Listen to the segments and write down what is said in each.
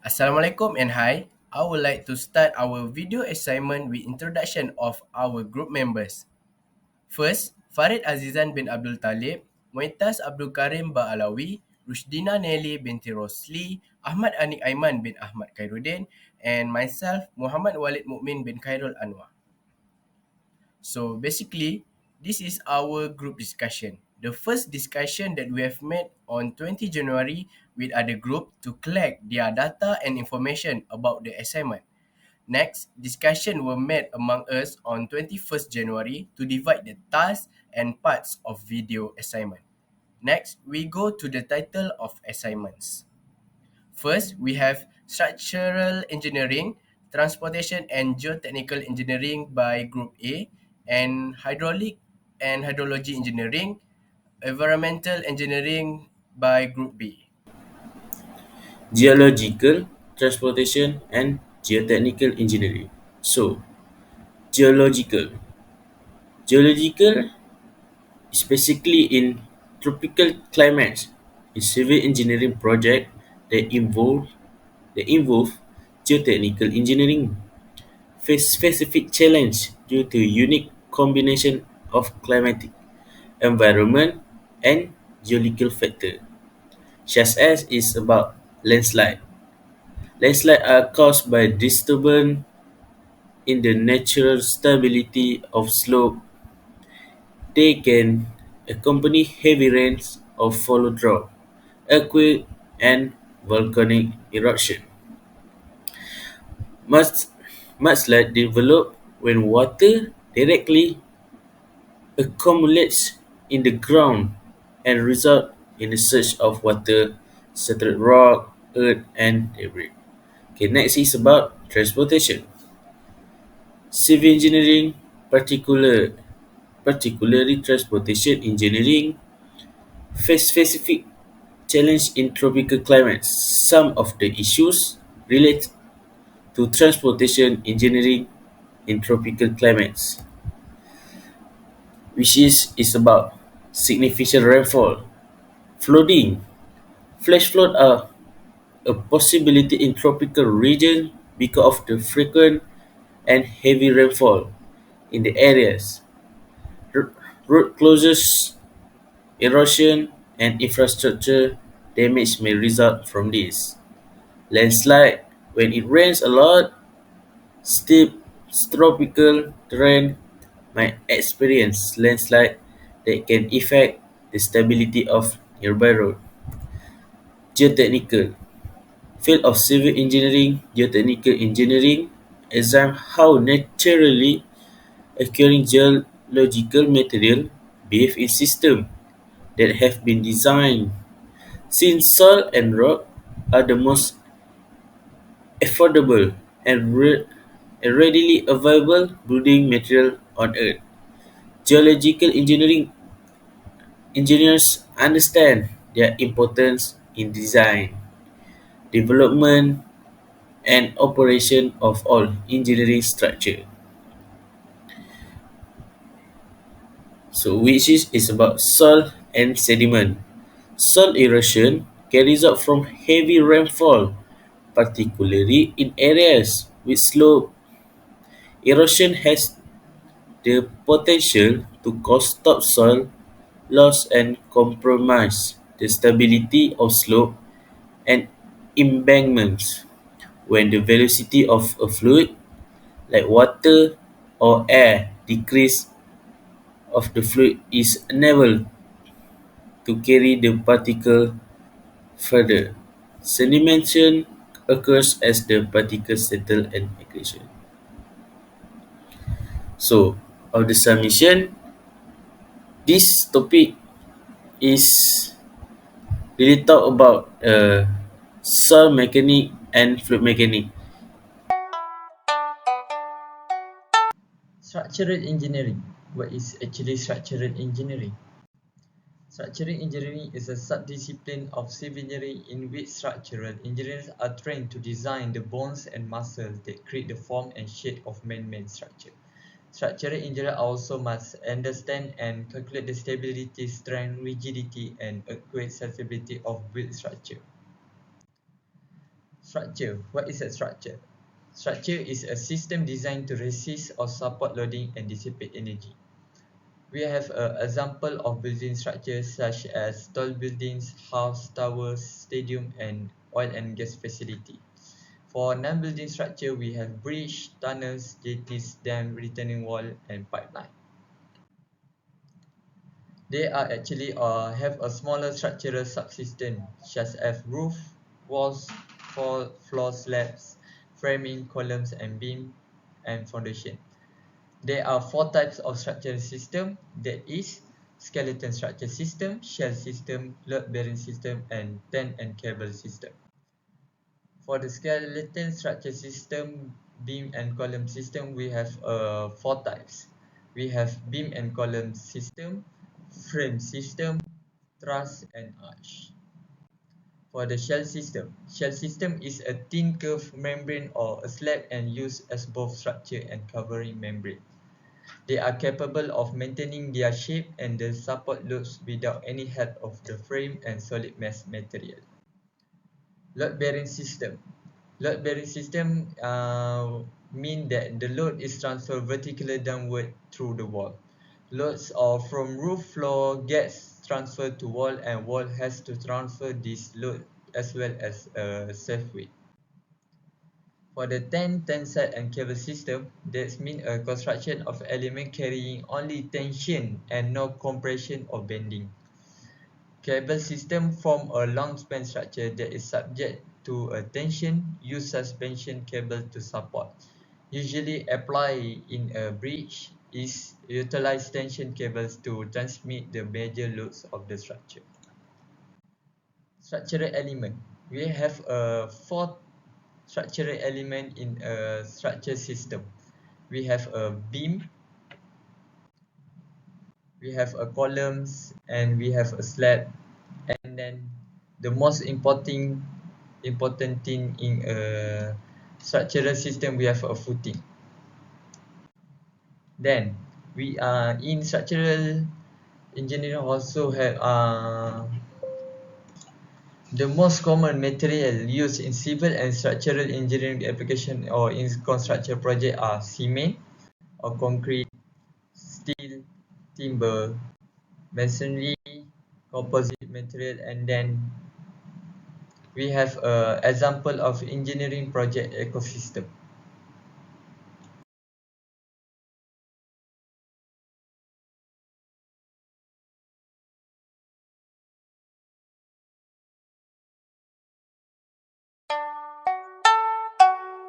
Assalamualaikum and hi. I would like to start our video assignment with introduction of our group members. First, FARID AZIZAN bin Abdul Talib, MUEATAZ ABDULKAREEM bin ALAWI, RUSYDINA NAYLI binti ROSLI, AHMAD ANIQ AIMAN bin AHMAD KHAIRUDDIN, and myself, Muhammad Walid MUKMIN bin KHAIRUL ANUAR. So basically, this is our group discussion. The first discussion that we have made on 20 January with other group to collect their data and information about the assignment. Next, discussion were made among us on 21st January to divide the tasks and parts of video assignment. Next, we go to the title of assignments. First, we have Structural Engineering, Transportation and Geotechnical Engineering by Group A, and Hydraulic and Hydrology Engineering, Environmental Engineering by Group B. Geological, transportation, and geotechnical engineering. So, geological. Geological is basically in tropical climates. A civil engineering project that involve geotechnical engineering face specific challenge due to unique combination of climatic, environment, and geological factor, such as is about landslide. Landslides are caused by disturbance in the natural stability of slope. They can accompany heavy rains or follow drought, earthquake, and volcanic eruption. Must Mudslides develop when water directly accumulates in the ground and result in the surge of water, settled rock, earth, and debris. Okay, next is about transportation. Civil engineering, particularly transportation engineering, face specific challenge in tropical climates. Some of the issues relate to transportation engineering in tropical climates, which is about significant rainfall, flooding. Flash flood are a possibility in tropical region because of the frequent and heavy rainfall in the areas. R- Road closures, erosion, and infrastructure damage may result from this. Landslide: when it rains a lot, steep tropical terrain might experience landslide that can affect the stability of nearby road. Geotechnical: field of civil engineering. Geotechnical engineering examine how naturally occurring geological material behave in systems that have been designed. Since soil and rock are the most affordable and readily available building material on Earth, geological engineering engineers understand their importance in design, development, and operation of all engineering structure. So, which is about soil and sediment. Soil erosion can result from heavy rainfall, particularly in areas with slope. Erosion has the potential to cause topsoil loss and compromise the stability of slope and embankments. When the velocity of a fluid, like water or air, decrease of the fluid is unable to carry the particle further. Sedimentation occurs as the particles settle and accretion. So, of the submission, this topic is really talk about soil mechanic and fluid mechanic. Structural engineering. What is actually structural engineering? Structural engineering is a subdiscipline of civil engineering in which structural engineers are trained to design the bones and muscles that create the form and shape of man-made structure. Structural engineers also must understand and calculate the stability, strength, rigidity, and earthquake susceptibility of built structure. Structure. What is a structure? Structure is a system designed to resist or support loading and dissipate energy. We have an example of building structures such as tall buildings, house, towers, stadium, and oil and gas facility. For non-building structure, we have bridge, tunnels, jetties, dam, retaining wall, and pipeline. They are actually have a smaller structural subsystem such as roof, walls, floor slabs, framing, columns, and beam, and foundation. There are four types of structural system, that is skeleton structure system, shell system, load-bearing system, and tent and cable system. For the skeleton structure system, beam and column system, we have four types. We have beam and column system, frame system, truss, and arch. For the shell system is a thin curved membrane or a slab and used as both structure and covering membrane. They are capable of maintaining their shape and the support loads without any help of the frame and solid mass material. Load-bearing system. Load-bearing system mean that the load is transferred vertically downward through the wall. Loads from roof floor gets transferred to wall, and wall has to transfer this load as well as a safe weight. For the tensile and cable system, that means a construction of element carrying only tension and no compression or bending. Cable system form a long span structure that is subject to a tension, use suspension cable to support. Usually apply in a bridge is utilize tension cables to transmit the major loads of the structure. Structural element. We have four structural element in a structure system. We have a beam, we have a columns, and we have a slab, and then the most important thing in a structural system, we have a footing. Then we are in structural engineering also have the most common material used in civil and structural engineering application or in construction project are cement or concrete, steel, timber, masonry, composite material, and then we have an example of engineering project ecosystem.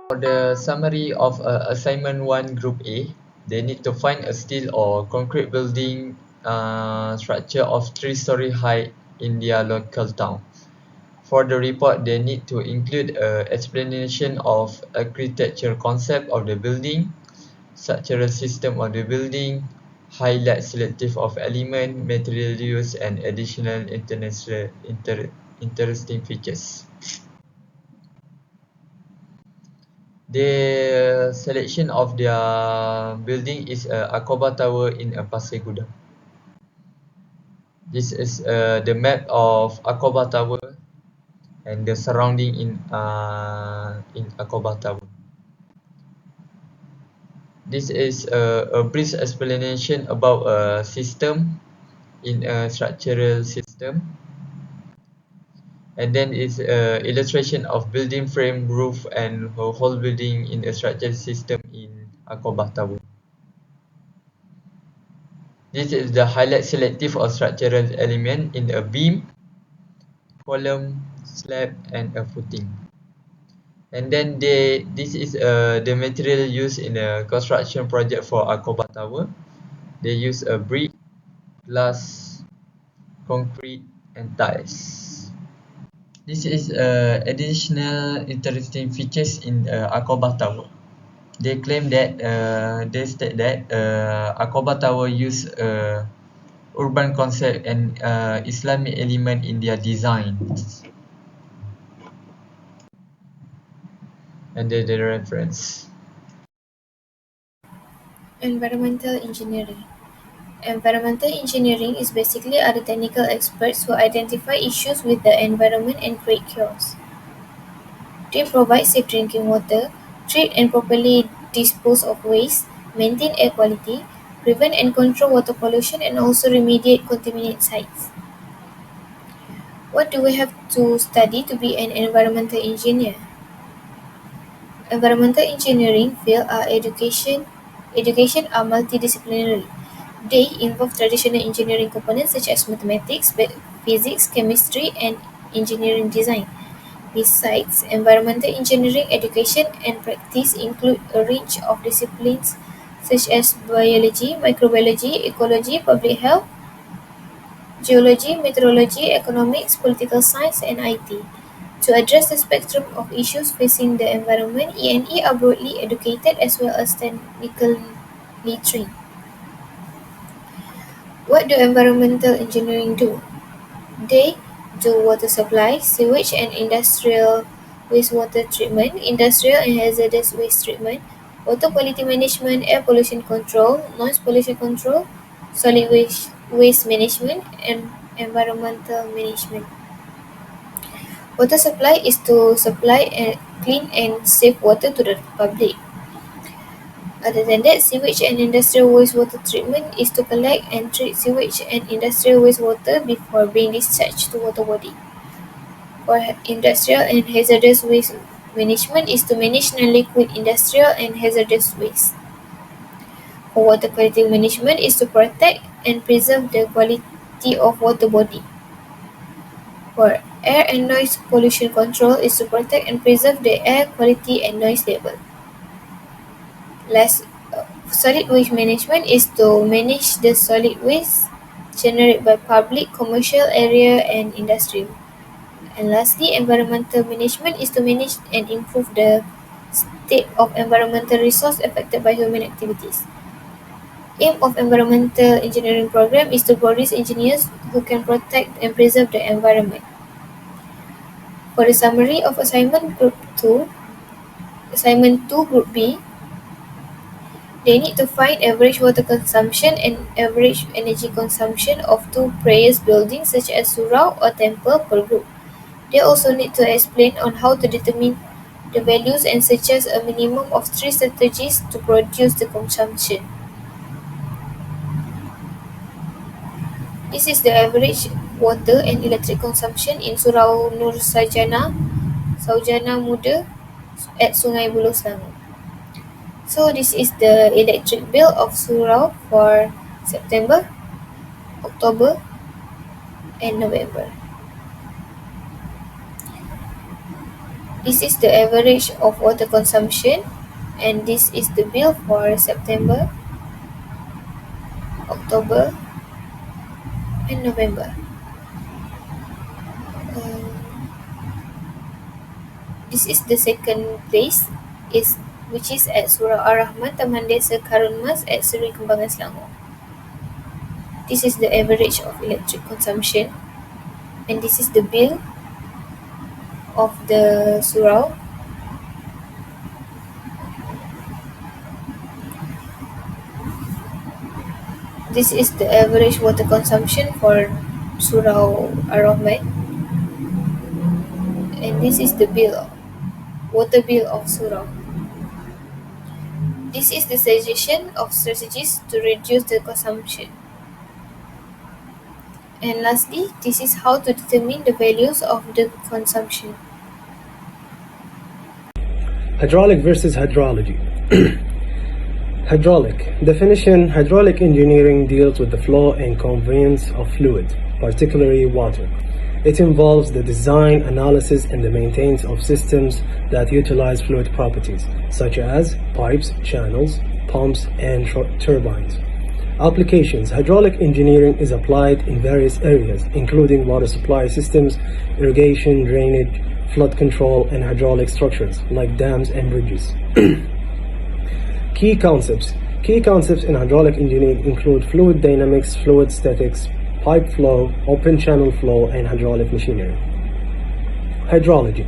For the summary of assignment 1 group A, they need to find a steel or concrete building structure of 3-story height in their local town. For the report, they need to include an explanation of architectural concept of the building, structural system of the building, highlight selective of element, material use, and additional interesting features. The selection of their building is Akoba Tower in Pasir Gudang. This is the map of Akoba Tower and the surrounding in Akoba Tower. This is a brief explanation about a system in a structural system, and then it's illustration of building frame, roof, and whole building in a structural system in Akoba Tower. This is the highlight selective of structural element in a beam, column, slab, and a footing. And then this is the material used in a construction project for Akoba Tower. They use a brick, glass, concrete, and tiles. This is additional interesting features in Akoba Tower. They claim that they state that Akoba Tower use urban concept and Islamic element in their design. And the reference. Environmental engineering. Environmental engineering is basically are the technical experts who identify issues with the environment and create cures. They provide safe drinking water, treat and properly dispose of waste, maintain air quality, prevent and control water pollution, and also remediate contaminated sites. What do we have to study to be an environmental engineer? Environmental engineering field are education are multidisciplinary. They involve traditional engineering components such as mathematics, physics, chemistry, and engineering design. Besides, environmental engineering education and practice include a range of disciplines such as biology, microbiology, ecology, public health, geology, meteorology, economics, political science, and IT. To address the spectrum of issues facing the environment, E&E are broadly educated as well as technically trained. What do environmental engineering do? They do water supply, sewage and industrial wastewater treatment, industrial and hazardous waste treatment, water quality management, air pollution control, noise pollution control, solid waste management, and environmental management. Water supply is to supply clean and safe water to the public. Other than that, sewage and industrial wastewater treatment is to collect and treat sewage and industrial wastewater before being discharged to water body. For industrial and hazardous waste management is to manage non-liquid industrial and hazardous waste. For water quality management is to protect and preserve the quality of water body. For air and noise pollution control is to protect and preserve the air quality and noise level. Last, solid waste management is to manage the solid waste generated by public, commercial area and industrial. And lastly, environmental management is to manage and improve the state of environmental resource affected by human activities. Aim of environmental engineering program is to produce engineers who can protect and preserve the environment. For the summary of assignment group 2, assignment 2 group B, they need to find average water consumption and average energy consumption of two prayers buildings such as surau or temple per group. They also need to explain on how to determine the values and suggest a minimum of 3 strategies to produce the consumption. This is the average water and electric consumption in Surau Nur Saujana Muda at Sungai Buloh, Selangor. So this is the electric bill of Surau for September, October, and November. This is the average of water consumption, and this is the bill for September, October, and November. This is the second place, which is at Surau Ar-Rahman, Taman Desa Karun Mas at Seri Kembangan, Selangor. This is the average of electric consumption, and this is the bill of the surau. This is the average water consumption for Surau Ar-Rahman, and this is the water bill of surau. This is the suggestion of strategies to reduce the consumption. And lastly, this is how to determine the values of the consumption. Hydraulic versus hydrology. Hydraulic. Definition: hydraulic engineering deals with the flow and conveyance of fluid, particularly water. It involves the design, analysis, and the maintenance of systems that utilize fluid properties, such as pipes, channels, pumps, and turbines. Applications: hydraulic engineering is applied in various areas, including water supply systems, irrigation, drainage, flood control, and hydraulic structures, like dams and bridges. Key concepts. Key concepts in hydraulic engineering include fluid dynamics, fluid statics, pipe flow, open channel flow, and hydraulic machinery. Hydrology.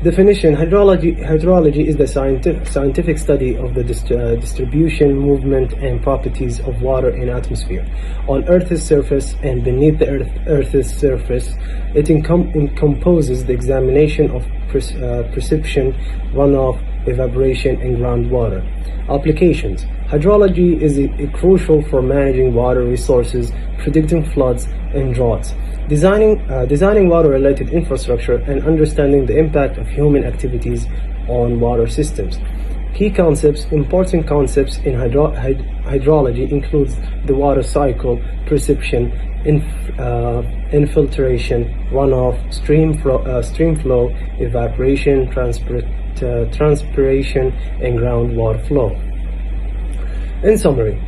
Definition: hydrology is the scientific study of the distribution, movement, and properties of water in atmosphere, on Earth's surface and beneath the Earth's surface. It encompasses the examination of precipitation, runoff, evaporation, and groundwater. Applications: hydrology is crucial for managing water resources, predicting floods and droughts, designing water-related infrastructure, and understanding the impact of human activities on water systems. Key concepts: important concepts in hydrology includes the water cycle, precipitation, infiltration, runoff, stream flow, evaporation, transpiration, and groundwater flow. In summary,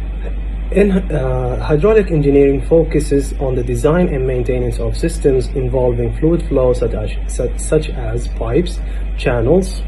hydraulic engineering focuses on the design and maintenance of systems involving fluid flow such as pipes, channels,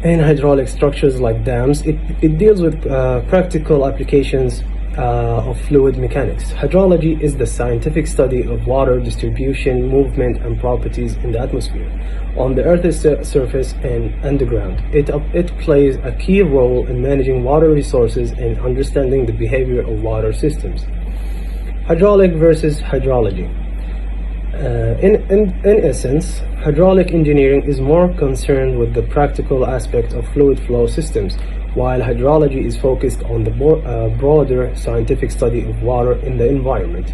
and hydraulic structures like dams. It deals with practical applications of fluid mechanics. Hydrology is the scientific study of water distribution, movement, and properties in the atmosphere, on the Earth's surface and underground. It plays a key role in managing water resources and understanding the behavior of water systems. Hydraulic versus hydrology. In essence, hydraulic engineering is more concerned with the practical aspect of fluid flow systems, while hydrology is focused on the broader scientific study of water in the environment.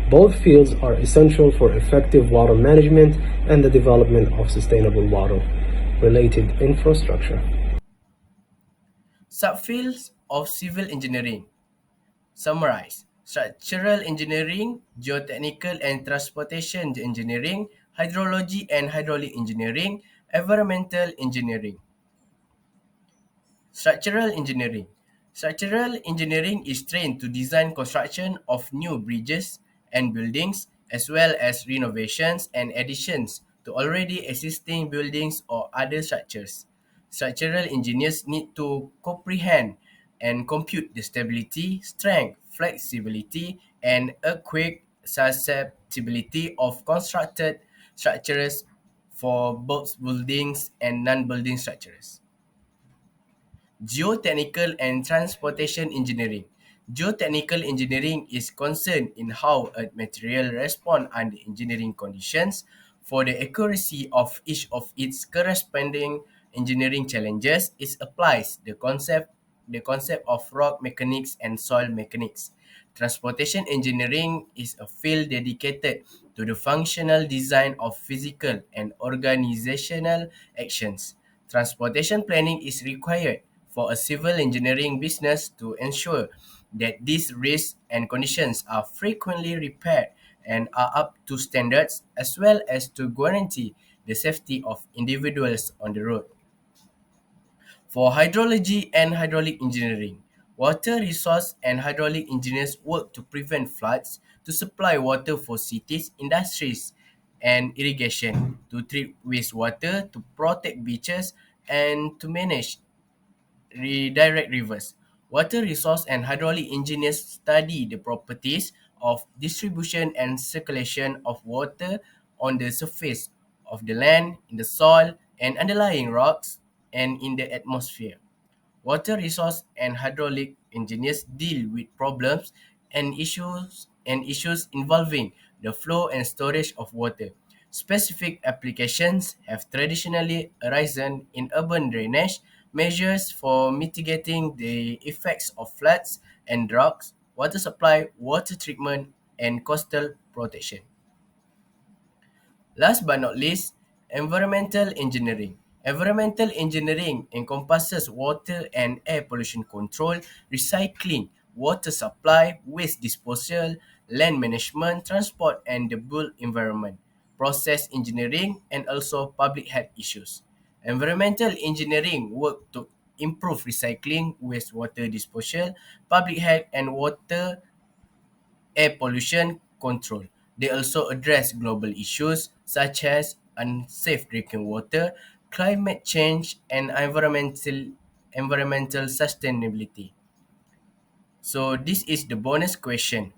Both fields are essential for effective water management and the development of sustainable water-related infrastructure. Subfields of civil engineering. Summarize: structural engineering, geotechnical and transportation engineering, hydrology and hydraulic engineering, environmental engineering. Structural engineering. Structural engineering is trained to design construction of new bridges and buildings, as well as renovations and additions to already existing buildings or other structures. Structural engineers need to comprehend and compute the stability, strength, flexibility, and earthquake susceptibility of constructed structures for both buildings and non-building structures. Geotechnical and transportation engineering. Geotechnical engineering is concerned in how a material responds under engineering conditions. For the accuracy of each of its corresponding engineering challenges, it applies the concept of rock mechanics and soil mechanics. Transportation engineering is a field dedicated to the functional design of physical and organizational actions. Transportation planning is required for a civil engineering business to ensure that these risks and conditions are frequently repaired and are up to standards, as well as to guarantee the safety of individuals on the road. For hydrology and hydraulic engineering, water resource and hydraulic engineers work to prevent floods, to supply water for cities, industries, and irrigation, to treat wastewater, to protect beaches, and to manage redirect rivers. Water resource and hydraulic engineers study the properties of distribution and circulation of water on the surface of the land, in the soil, and underlying rocks, and in the atmosphere. Water resource and hydraulic engineers deal with problems and issues involving the flow and storage of water. Specific applications have traditionally arisen in urban drainage, measures for mitigating the effects of floods and droughts, water supply, water treatment, and coastal protection. Last but not least, environmental engineering. Environmental engineering encompasses water and air pollution control, recycling, water supply, waste disposal, land management, transport, and the built environment, process engineering, and also public health issues. Environmental engineering work to improve recycling, wastewater disposal, public health, and water air pollution control. They also address global issues such as unsafe drinking water, climate change, and environmental sustainability. So this is the bonus question.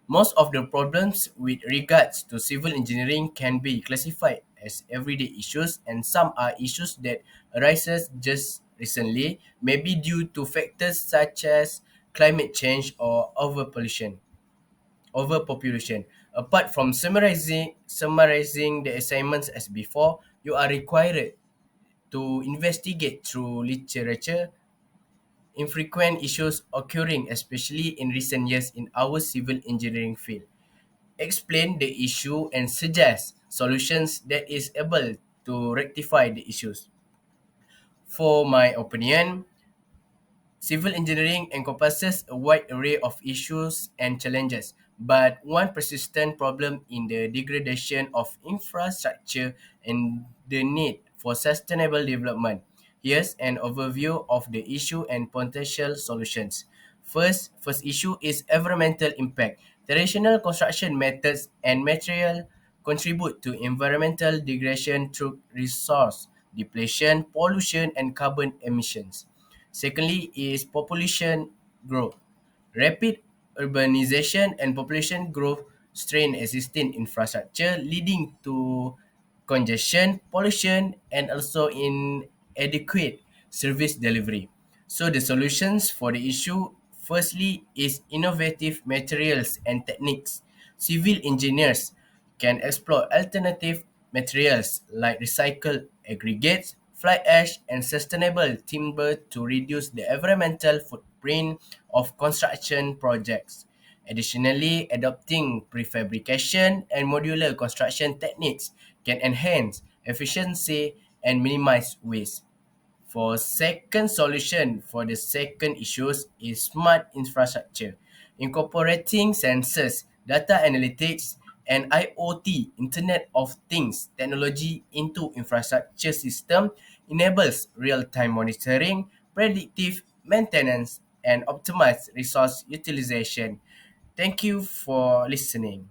Most of the problems with regards to civil engineering can be classified as everyday issues, and some are issues that arises just recently, maybe due to factors such as climate change or overpopulation. Apart from summarizing the assignments as before, you are required to investigate through literature infrequent issues occurring especially in recent years in our civil engineering field. Explain the issue and suggest solutions that is able to rectify the issues. For my opinion, civil engineering encompasses a wide array of issues and challenges, but one persistent problem in the degradation of infrastructure and the need for sustainable development. Here's an overview of the issue and potential solutions. First issue is environmental impact. Traditional construction methods and material contribute to environmental degradation through resource depletion, pollution, and carbon emissions. Secondly is population growth. Rapid urbanization and population growth strain existing infrastructure, leading to congestion, pollution, and also inadequate service delivery. So the solutions for the issue firstly is innovative materials and techniques. Civil engineers can explore alternative materials like recycled aggregates, fly ash, and sustainable timber to reduce the environmental footprint of construction projects. Additionally, adopting prefabrication and modular construction techniques can enhance efficiency and minimize waste. For second solution for the second issues is smart infrastructure. Incorporating sensors, data analytics, and IoT, Internet of Things technology into infrastructure system enables real-time monitoring, predictive maintenance, and optimized resource utilization. Thank you for listening.